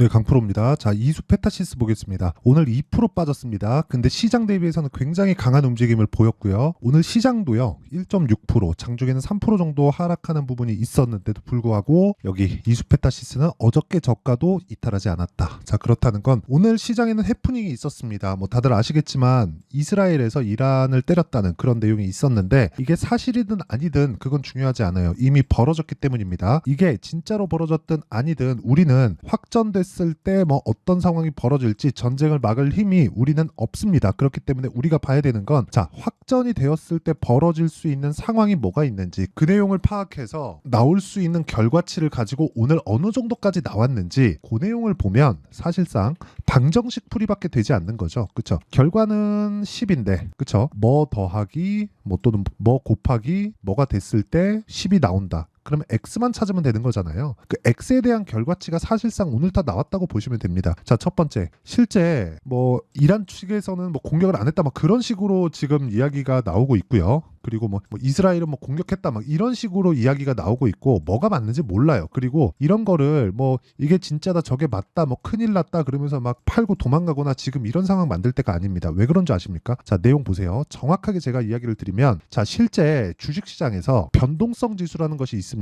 네, 강프로입니다. 자, 이수 페타시스 보겠습니다. 오늘 2% 빠졌습니다. 근데 시장 대비해서는 굉장히 강한 움직임을 보였고요. 오늘 시장도요, 1.6%, 장중에는 3% 정도 하락하는 부분이 있었는데도 불구하고 여기 이수 페타시스는 어저께 저가도 이탈하지 않았다. 자, 그렇다는 건 오늘 시장에는 해프닝이 있었습니다. 뭐 다들 아시겠지만 이스라엘에서 이란을 때렸다는 그런 내용이 있었는데 이게 사실이든 아니든 그건 중요하지 않아요. 이미 벌어졌기 때문입니다. 이게 진짜로 벌어졌든 아니든 우리는 확전됐을 때 뭐 어떤 상황이 벌어질지 전쟁을 막을 힘이 우리는 없습니다. 그렇기 때문에 우리가 봐야 되는 건 자, 확전이 되었을 때 벌어질 수 있는 상황이 뭐가 있는지 그 내용을 파악해서 나올 수 있는 결과치를 가지고 오늘 어느 정도까지 나왔는지 그 내용을 보면 사실상 방정식 풀이밖에 되지 않는 거죠. 그쵸? 결과는 10인데 그쵸? 뭐 더하기 뭐 또는 뭐 곱하기 뭐가 됐을 때 10이 나온다. 그러면 X만 찾으면 되는 거잖아요. 그 X에 대한 결과치가 사실상 오늘 다 나왔다고 보시면 됩니다. 자, 첫 번째. 실제 뭐 이란 측에서는 뭐 공격을 안 했다 막 그런 식으로 지금 이야기가 나오고 있고요. 그리고 뭐 이스라엘은 뭐 공격했다 막 이런 식으로 이야기가 나오고 있고 뭐가 맞는지 몰라요. 그리고 이런 거를 뭐 이게 진짜다 저게 맞다 뭐 큰일 났다 그러면서 막 팔고 도망가거나 지금 이런 상황 만들 때가 아닙니다. 왜 그런 줄 아십니까? 자, 내용 보세요. 정확하게 제가 이야기를 드리면 자, 실제 주식시장에서 변동성 지수라는 것이 있습니다.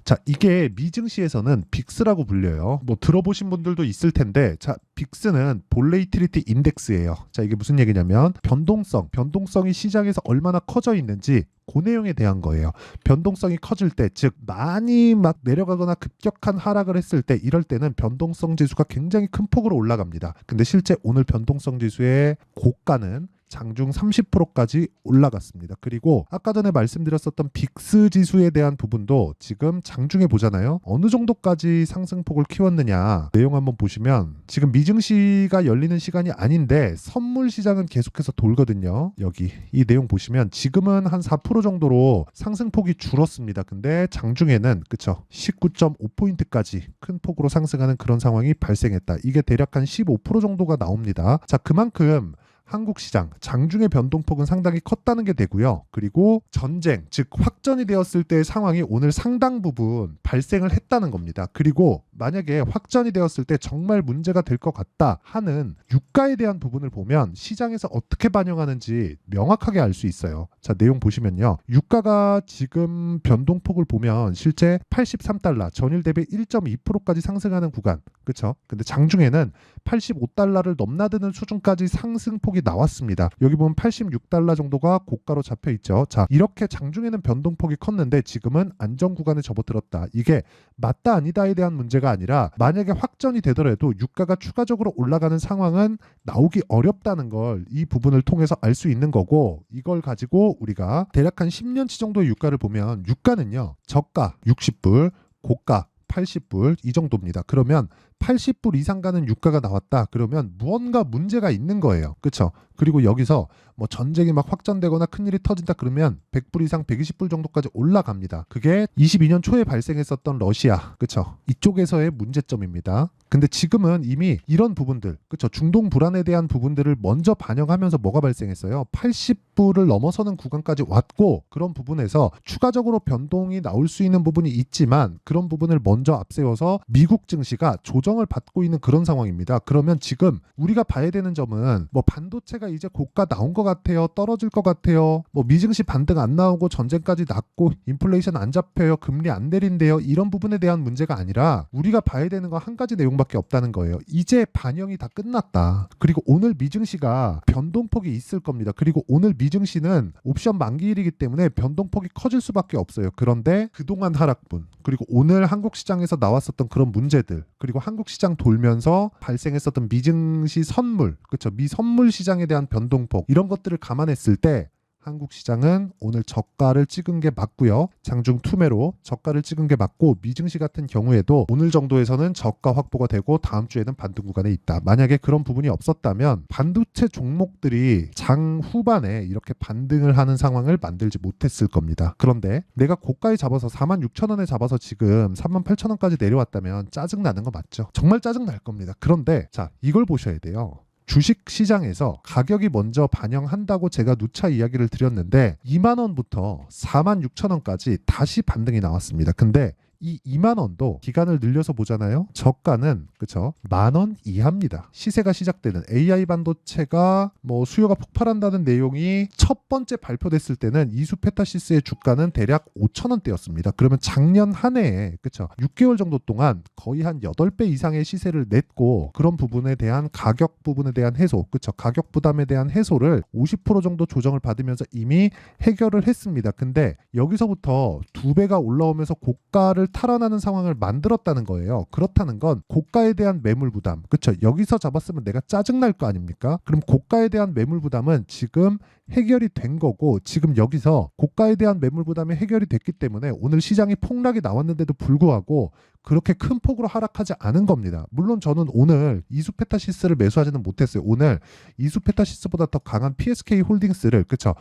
자, 이게 미증시에서는 빅스라고 불려요. 뭐 들어보신 분들도 있을 텐데 자, 빅스는 볼레이티리티 인덱스예요. 자, 이게 무슨 얘기냐면 변동성이 시장에서 얼마나 커져 있는지 그 내용에 대한 거예요. 변동성이 커질 때, 즉 많이 막 내려가거나 급격한 하락을 했을 때 이럴 때는 변동성 지수가 굉장히 큰 폭으로 올라갑니다. 근데 실제 오늘 변동성 지수의 고가는 장중 30%까지 올라갔습니다. 그리고 아까 전에 말씀드렸었던 빅스 지수에 대한 부분도 지금 장중에 보잖아요. 어느 정도까지 상승폭을 키웠느냐 내용 한번 보시면 지금 미증시가 열리는 시간이 아닌데 선물 시장은 계속해서 돌거든요. 여기 이 내용 보시면 지금은 한 4% 정도로 상승폭이 줄었습니다. 근데 장중에는 그쵸 19.5포인트까지 큰 폭으로 상승하는 그런 상황이 발생했다. 이게 대략 한 15% 정도가 나옵니다. 자, 그만큼 한국 시장 장중의 변동폭은 상당히 컸다는 게 되고요. 그리고 전쟁, 즉 확전이 되었을 때의 상황이 오늘 상당 부분 발생을 했다는 겁니다. 그리고 만약에 확전이 되었을 때 정말 문제가 될 것 같다 하는 유가에 대한 부분을 보면 시장에서 어떻게 반영하는지 명확하게 알 수 있어요. 자, 내용 보시면요. 유가가 지금 변동폭을 보면 실제 83달러, 전일 대비 1.2%까지 상승하는 구간. 그렇죠? 근데 장중에는 85달러를 넘나드는 수준까지 상승폭이 나왔습니다. 여기 보면 86달러 정도가 고가로 잡혀 있죠. 자, 이렇게 장중에는 변동폭이 컸는데 지금은 안정 구간에 접어들었다. 이게 맞다 아니다에 대한 문제가 아니라 만약에 확전이 되더라도 유가가 추가적으로 올라가는 상황은 나오기 어렵다는 걸 이 부분을 통해서 알 수 있는 거고 이걸 가지고 우리가 대략 한 10년치 정도의 유가를 보면 유가는요. 저가 60불, 고가 80불 이 정도입니다. 그러면 80불 이상 가는 유가가 나왔다. 그러면 무언가 문제가 있는 거예요. 그렇죠? 그리고 여기서 뭐 전쟁이 막 확전되거나 큰일이 터진다 그러면 100불 이상 120불 정도까지 올라갑니다. 그게 22년 초에 발생했었던 러시아. 그렇죠? 이쪽에서의 문제점입니다. 근데 지금은 이미 이런 부분들, 그렇죠? 중동 불안에 대한 부분들을 먼저 반영하면서 뭐가 발생했어요? 80불을 넘어서는 구간까지 왔고 그런 부분에서 추가적으로 변동이 나올 수 있는 부분이 있지만 그런 부분을 먼저 앞세워서 미국 증시가 조정을 받고 있는 그런 상황입니다. 그러면 지금 우리가 봐야 되는 점은 뭐 반도체가 이제 고가 나온 것 같아요. 떨어질 것 같아요. 뭐 미증시 반등 안 나오고 전쟁까지 났고 인플레이션 안 잡혀요. 금리 안 내린대요. 이런 부분에 대한 문제가 아니라 우리가 봐야 되는 건 한 가지 내용밖에 없다는 거예요. 이제 반영이 다 끝났다. 그리고 오늘 미증시가 변동폭이 있을 겁니다. 그리고 오늘 미증시는 옵션 만기일이기 때문에 변동폭이 커질 수밖에 없어요. 그런데 그동안 하락분 그리고 오늘 한국 시장에서 나왔었던 그런 문제들 그리고 한국 시장 돌면서 발생했었던 미증시 선물 그렇죠? 미선물 시장에 대한 변동폭 이런 것들을 감안했을 때 한국 시장은 오늘 저가를 찍은 게 맞고요. 장중 투매로 저가를 찍은 게 맞고 미증시 같은 경우에도 오늘 정도에서는 저가 확보가 되고 다음 주에는 반등 구간에 있다. 만약에 그런 부분이 없었다면 반도체 종목들이 장 후반에 이렇게 반등을 하는 상황을 만들지 못했을 겁니다. 그런데 내가 고가에 잡아서 46,000원에 잡아서 지금 38,000원까지 내려왔다면 짜증나는 거 맞죠? 정말 짜증날 겁니다. 그런데 자, 이걸 보셔야 돼요. 주식 시장에서 가격이 먼저 반영한다고 제가 누차 이야기를 드렸는데 2만 원부터 46,000원까지 다시 반등이 나왔습니다. 근데 이 2만 원도 기간을 늘려서 보잖아요. 저가는 그쵸 10,000원 이하입니다. 시세가 시작되는 AI 반도체가 뭐 수요가 폭발한다는 내용이 첫 번째 발표됐을 때는 이수 페타시스의 주가는 대략 5,000원대였습니다. 그러면 작년 한 해에 그쵸 6개월 정도 동안 거의 한 8배 이상의 시세를 냈고 그런 부분에 대한 가격 부분에 대한 해소 그쵸 가격 부담에 대한 해소를 50% 정도 조정을 받으면서 이미 해결을 했습니다. 근데 여기서부터 2배가 올라오면서 고가를 탈환하는 상황을 만들었다는 거예요. 그렇다는 건 고가에 대한 매물 부담 그쵸 여기서 잡았으면 내가 짜증날 거 아닙니까? 그럼 고가에 대한 매물 부담은 지금 해결이 된 거고 지금 여기서 고가에 대한 매물 부담이 해결이 됐기 때문에 오늘 시장이 폭락이 나왔는데도 불구하고 그렇게 큰 폭으로 하락하지 않은 겁니다. 물론 저는 오늘 이수페타시스를 매수하지는 못했어요. 오늘 이수페타시스보다 더 강한 PSK 홀딩스를 그쵸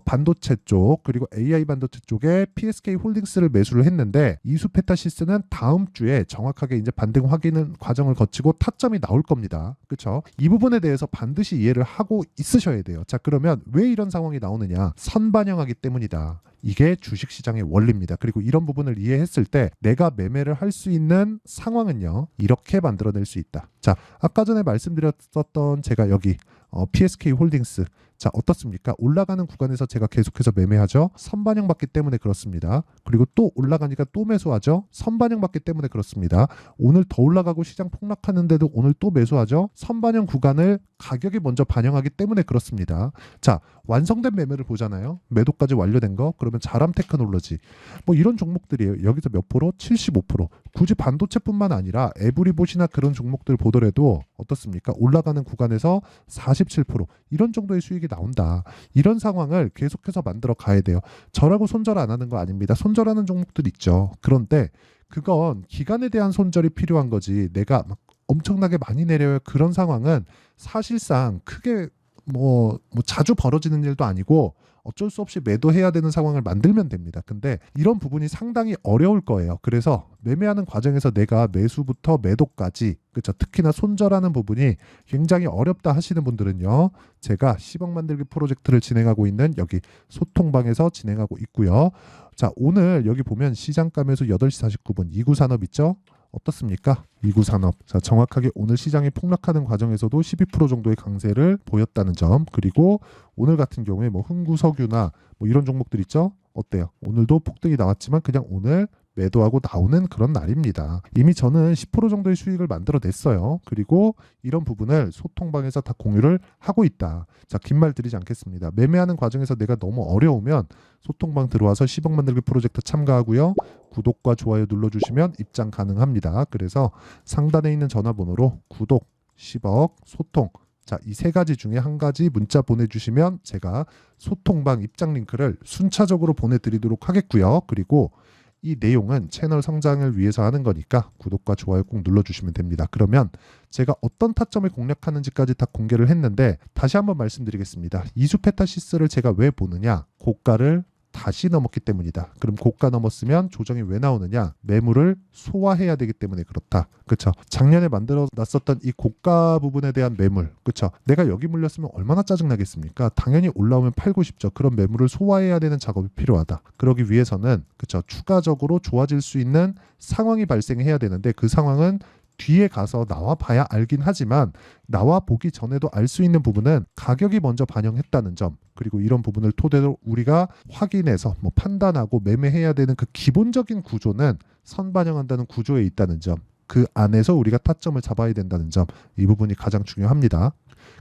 반도체 쪽 그리고 AI 반도체 쪽에 PSK 홀딩스를 매수를 했는데 이수페타시스는 다음 주에 정확하게 이제 반등 확인 과정을 거치고 타점이 나올 겁니다. 그쵸 이 부분에 대해서 반드시 이해를 하고 있으셔야 돼요. 자 그러면 왜 이런 상황이 나오느냐 선반영하기 때문이다. 이게 주식시장의 원리입니다. 그리고 이런 부분을 이해했을 때 내가 매매를 할 수 있는 상황은요. 이렇게 만들어낼 수 있다. 자, 아까 전에 말씀드렸던 제가 여기 PSK 홀딩스 자 어떻습니까? 올라가는 구간에서 제가 계속해서 매매하죠. 선반영 받기 때문에 그렇습니다. 그리고 또 올라가니까 또 매수하죠. 선반영 받기 때문에 그렇습니다. 오늘 더 올라가고 시장 폭락하는데도 오늘 또 매수하죠. 선반영 구간을 가격이 먼저 반영하기 때문에 그렇습니다. 자 완성된 매매를 보잖아요. 매도까지 완료된 거 그러면 자람 테크놀로지 뭐 이런 종목들이에요. 여기서 몇 프로? 75%. 굳이 반도체뿐만 아니라 에브리봇이나 그런 종목들 보더라도 어떻습니까? 올라가는 구간에서 47% 이런 정도의 수익이 나온다. 이런 상황을 계속해서 만들어 가야 돼요. 저라고 손절 안 하는 거 아닙니다. 손절하는 종목들 있죠. 그런데 그건 기간에 대한 손절이 필요한 거지 내가 막 엄청나게 많이 내려요. 그런 상황은 사실상 크게 뭐 자주 벌어지는 일도 아니고 어쩔 수 없이 매도해야 되는 상황을 만들면 됩니다. 근데 이런 부분이 상당히 어려울 거예요. 그래서 매매하는 과정에서 내가 매수부터 매도까지 그렇죠. 특히나 손절하는 부분이 굉장히 어렵다 하시는 분들은요. 제가 10억 만들기 프로젝트를 진행하고 있는 여기 소통방에서 진행하고 있고요. 자, 오늘 여기 보면 시장감에서 8시 49분 이구산업 있죠? 어떻습니까? 이구산업. 자, 정확하게 오늘 시장이 폭락하는 과정에서도 12% 정도의 강세를 보였다는 점. 그리고 오늘 같은 경우에 뭐 흥구석유나 뭐 이런 종목들 있죠? 어때요? 오늘도 폭등이 나왔지만 그냥 오늘 매도하고 나오는 그런 날입니다. 이미 저는 10% 정도의 수익을 만들어냈어요. 그리고 이런 부분을 소통방에서 다 공유를 하고 있다. 자, 긴 말 드리지 않겠습니다. 매매하는 과정에서 내가 너무 어려우면 소통방 들어와서 10억 만들기 프로젝트 참가하고요. 구독과 좋아요 눌러주시면 입장 가능합니다. 그래서 상단에 있는 전화번호로 구독, 10억, 소통 자, 이 세 가지 중에 한 가지 문자 보내주시면 제가 소통방 입장 링크를 순차적으로 보내드리도록 하겠고요. 그리고 이 내용은 채널 성장을 위해서 하는 거니까 구독과 좋아요 꼭 눌러주시면 됩니다. 그러면 제가 어떤 타점을 공략하는지까지 다 공개를 했는데 다시 한번 말씀드리겠습니다. 이수페타시스를 제가 왜 보느냐? 고가를 다시 넘었기 때문이다. 그럼 고가 넘었으면 조정이 왜 나오느냐? 매물을 소화해야 되기 때문에 그렇다. 그렇죠? 작년에 만들어 놨었던 이 고가 부분에 대한 매물. 그렇죠? 내가 여기 물렸으면 얼마나 짜증나겠습니까? 당연히 올라오면 팔고 싶죠. 그런 매물을 소화해야 되는 작업이 필요하다. 그러기 위해서는 그렇죠? 추가적으로 좋아질 수 있는 상황이 발생해야 되는데 그 상황은 뒤에 가서 나와 봐야 알긴 하지만 나와 보기 전에도 알 수 있는 부분은 가격이 먼저 반영했다는 점 그리고 이런 부분을 토대로 우리가 확인해서 뭐 판단하고 매매해야 되는 그 기본적인 구조는 선반영한다는 구조에 있다는 점 그 안에서 우리가 타점을 잡아야 된다는 점 이 부분이 가장 중요합니다.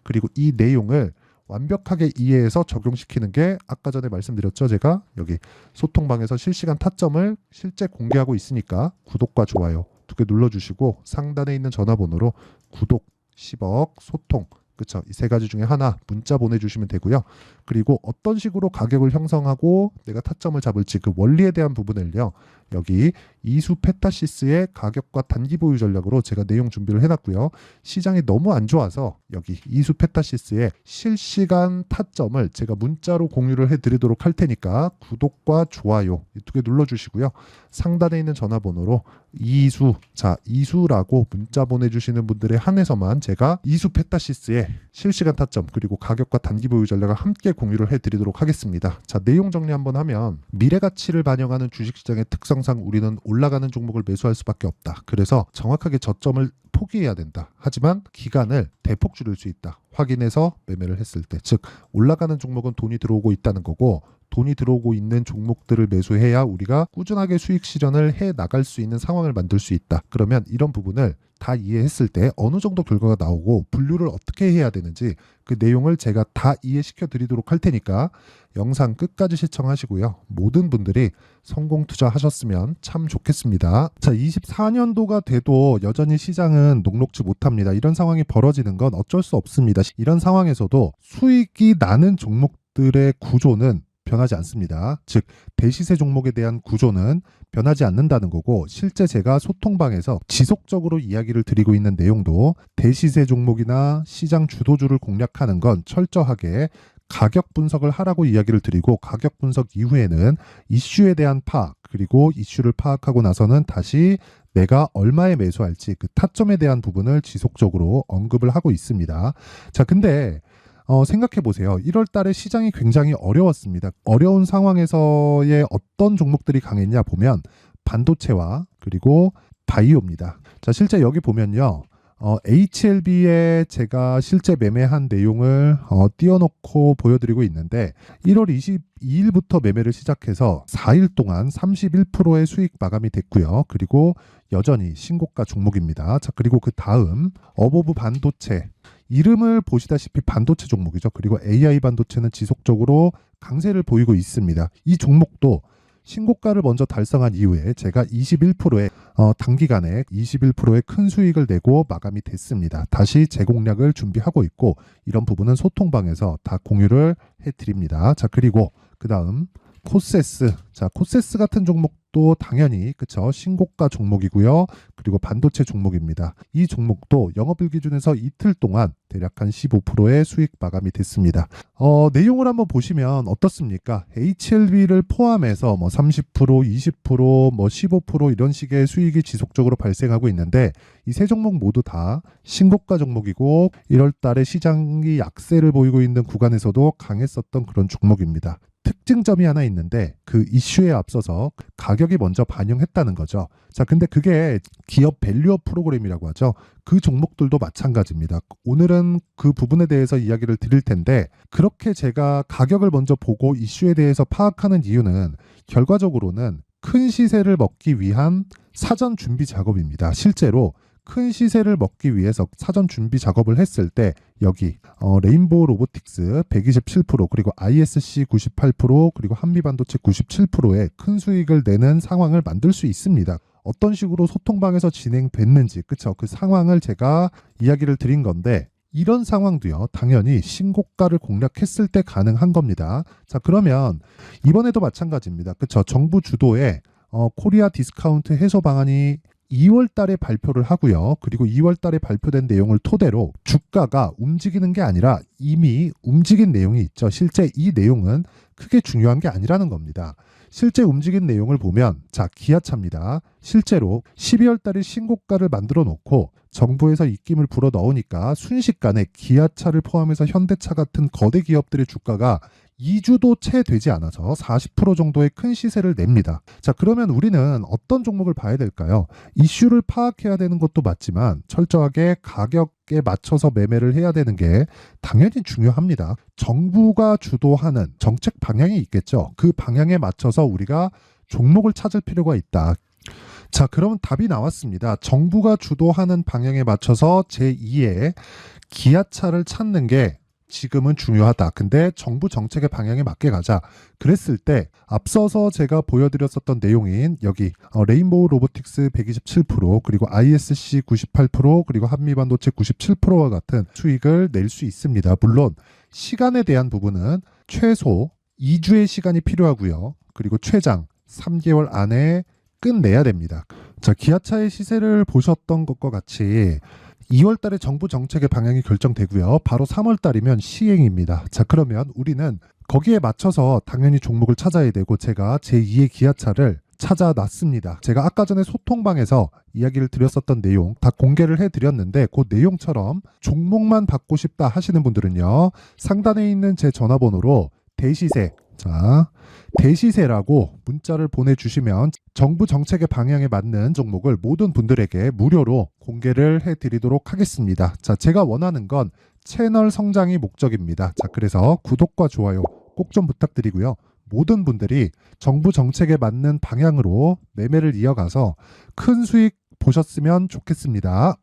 그리고 이 내용을 완벽하게 이해해서 적용시키는 게 아까 전에 말씀드렸죠. 제가 여기 소통방에서 실시간 타점을 실제 공개하고 있으니까 구독과 좋아요 2개 눌러주시고 상단에 있는 전화번호로 구독, 10억, 소통 그렇죠. 이 세 가지 중에 하나 문자 보내주시면 되고요. 그리고 어떤 식으로 가격을 형성하고 내가 타점을 잡을지 그 원리에 대한 부분을요. 여기 이수페타시스의 가격과 단기 보유 전략으로 제가 내용 준비를 해놨고요. 시장이 너무 안 좋아서 여기 이수페타시스의 실시간 타점을 제가 문자로 공유를 해드리도록 할 테니까 구독과 좋아요 2개 눌러주시고요. 상단에 있는 전화번호로 이수. 자, 이수라고 문자 보내주시는 분들에 한해서만 제가 이수 페타시스의 실시간 타점 그리고 가격과 단기 보유 전략을 함께 공유를 해드리도록 하겠습니다. 자, 내용 정리 한번 하면 미래 가치를 반영하는 주식시장의 특성상 우리는 올라가는 종목을 매수할 수밖에 없다. 그래서 정확하게 저점을 포기해야 된다. 하지만 기간을 대폭 줄일 수 있다. 확인해서 매매를 했을 때, 즉 올라가는 종목은 돈이 들어오고 있다는 거고 돈이 들어오고 있는 종목들을 매수해야 우리가 꾸준하게 수익 실현을 해 나갈 수 있는 상황을 만들 수 있다. 그러면 이런 부분을 다 이해했을 때 어느 정도 결과가 나오고 분류를 어떻게 해야 되는지 그 내용을 제가 다 이해시켜 드리도록 할 테니까 영상 끝까지 시청하시고요. 모든 분들이 성공 투자하셨으면 참 좋겠습니다. 자, 24년도가 돼도 여전히 시장은 녹록지 못합니다. 이런 상황이 벌어지는 건 어쩔 수 없습니다. 이런 상황에서도 수익이 나는 종목들의 구조는 변하지 않습니다. 즉 대시세 종목에 대한 구조는 변하지 않는다는 거고, 실제 제가 소통방에서 지속적으로 이야기를 드리고 있는 내용도 대시세 종목이나 시장 주도주를 공략하는 건 철저하게 가격 분석을 하라고 이야기를 드리고, 가격 분석 이후에는 이슈에 대한 파악, 그리고 이슈를 파악하고 나서는 다시 내가 얼마에 매수할지 그 타점에 대한 부분을 지속적으로 언급을 하고 있습니다. 자, 근데 생각해 보세요. 1월 달에 시장이 굉장히 어려웠습니다. 어려운 상황에서의 어떤 종목들이 강했냐 보면 반도체와 그리고 바이오입니다. 자, 실제 여기 보면요. HLB에 제가 실제 매매한 내용을 띄워놓고 보여드리고 있는데 1월 22일부터 매매를 시작해서 4일 동안 31%의 수익 마감이 됐고요. 그리고 여전히 신고가 종목입니다. 자, 그리고 그 다음 어보브 반도체, 이름을 보시다시피 반도체 종목이죠. 그리고 AI 반도체는 지속적으로 강세를 보이고 있습니다. 이 종목도 신고가를 먼저 달성한 이후에 제가 21%의 단기간에 21%의 큰 수익을 내고 마감이 됐습니다. 다시 재공략을 준비하고 있고, 이런 부분은 소통방에서 다 공유를 해드립니다. 자, 그리고 그 다음 코세스. 자, 코세스 같은 종목도 당연히 그쵸, 신고가 종목이고요. 그리고 반도체 종목입니다. 이 종목도 영업일 기준에서 이틀 동안 대략 한 15%의 수익 마감이 됐습니다. 내용을 한번 보시면 어떻습니까? HLB를 포함해서 뭐 30%, 20%, 뭐 15% 이런 식의 수익이 지속적으로 발생하고 있는데, 이 세 종목 모두 다 신고가 종목이고 1월 달에 시장이 약세를 보이고 있는 구간에서도 강했었던 그런 종목입니다. 특징점이 하나 있는데 그 이슈에 앞서서 가격이 먼저 반영했다는 거죠. 자, 근데 그게 기업 밸류업 프로그램이라고 하죠. 그 종목들도 마찬가지입니다. 오늘은 그 부분에 대해서 이야기를 드릴 텐데, 그렇게 제가 가격을 먼저 보고 이슈에 대해서 파악하는 이유는 결과적으로는 큰 시세를 먹기 위한 사전 준비 작업입니다. 실제로 큰 시세를 먹기 위해서 사전 준비 작업을 했을 때 여기 레인보우 로보틱스 127%, 그리고 ISC 98%, 그리고 한미반도체 97%의 큰 수익을 내는 상황을 만들 수 있습니다. 어떤 식으로 소통방에서 진행됐는지, 그쵸? 그 상황을 제가 이야기를 드린 건데, 이런 상황도요, 당연히 신고가를 공략했을 때 가능한 겁니다. 자, 그러면 이번에도 마찬가지입니다. 그쵸? 정부 주도의 코리아 디스카운트 해소 방안이 2월 달에 발표를 하고요. 그리고 2월 달에 발표된 내용을 토대로 주가가 움직이는 게 아니라 이미 움직인 내용이 있죠. 실제 이 내용은 크게 중요한 게 아니라는 겁니다. 실제 움직인 내용을 보면, 자, 기아차입니다. 실제로 12월 달에 신고가를 만들어 놓고 정부에서 입김을 불어 넣으니까 순식간에 기아차를 포함해서 현대차 같은 거대 기업들의 주가가 2주도 채 되지 않아서 40% 정도의 큰 시세를 냅니다. 자, 그러면 우리는 어떤 종목을 봐야 될까요? 이슈를 파악해야 되는 것도 맞지만 철저하게 가격에 맞춰서 매매를 해야 되는 게 당연히 중요합니다. 정부가 주도하는 정책 방향이 있겠죠. 그 방향에 맞춰서 우리가 종목을 찾을 필요가 있다. 자, 그럼 답이 나왔습니다. 정부가 주도하는 방향에 맞춰서 제2의 기아차를 찾는 게 지금은 중요하다. 근데 정부 정책의 방향에 맞게 가자. 그랬을 때 앞서서 제가 보여드렸었던 내용인 여기 레인보우 로보틱스 127%, 그리고 ISC 98%, 그리고 한미반도체 97%와 같은 수익을 낼 수 있습니다. 물론 시간에 대한 부분은 최소 2주의 시간이 필요하고요. 그리고 최장 3개월 안에 끝내야 됩니다. 자, 기아차의 시세를 보셨던 것과 같이 2월 달에 정부 정책의 방향이 결정되고요. 바로 3월 달이면 시행입니다. 자, 그러면 우리는 거기에 맞춰서 당연히 종목을 찾아야 되고, 제가 제2의 기아차를 찾아놨습니다. 제가 아까 전에 소통방에서 이야기를 드렸었던 내용 다 공개를 해드렸는데 그 내용처럼 종목만 받고 싶다 하시는 분들은요, 상단에 있는 제 전화번호로 대시세, 자, 대시세라고 문자를 보내주시면 정부 정책의 방향에 맞는 종목을 모든 분들에게 무료로 공개를 해드리도록 하겠습니다. 자, 제가 원하는 건 채널 성장이 목적입니다. 자, 그래서 구독과 좋아요 꼭 좀 부탁드리고요. 모든 분들이 정부 정책에 맞는 방향으로 매매를 이어가서 큰 수익 보셨으면 좋겠습니다.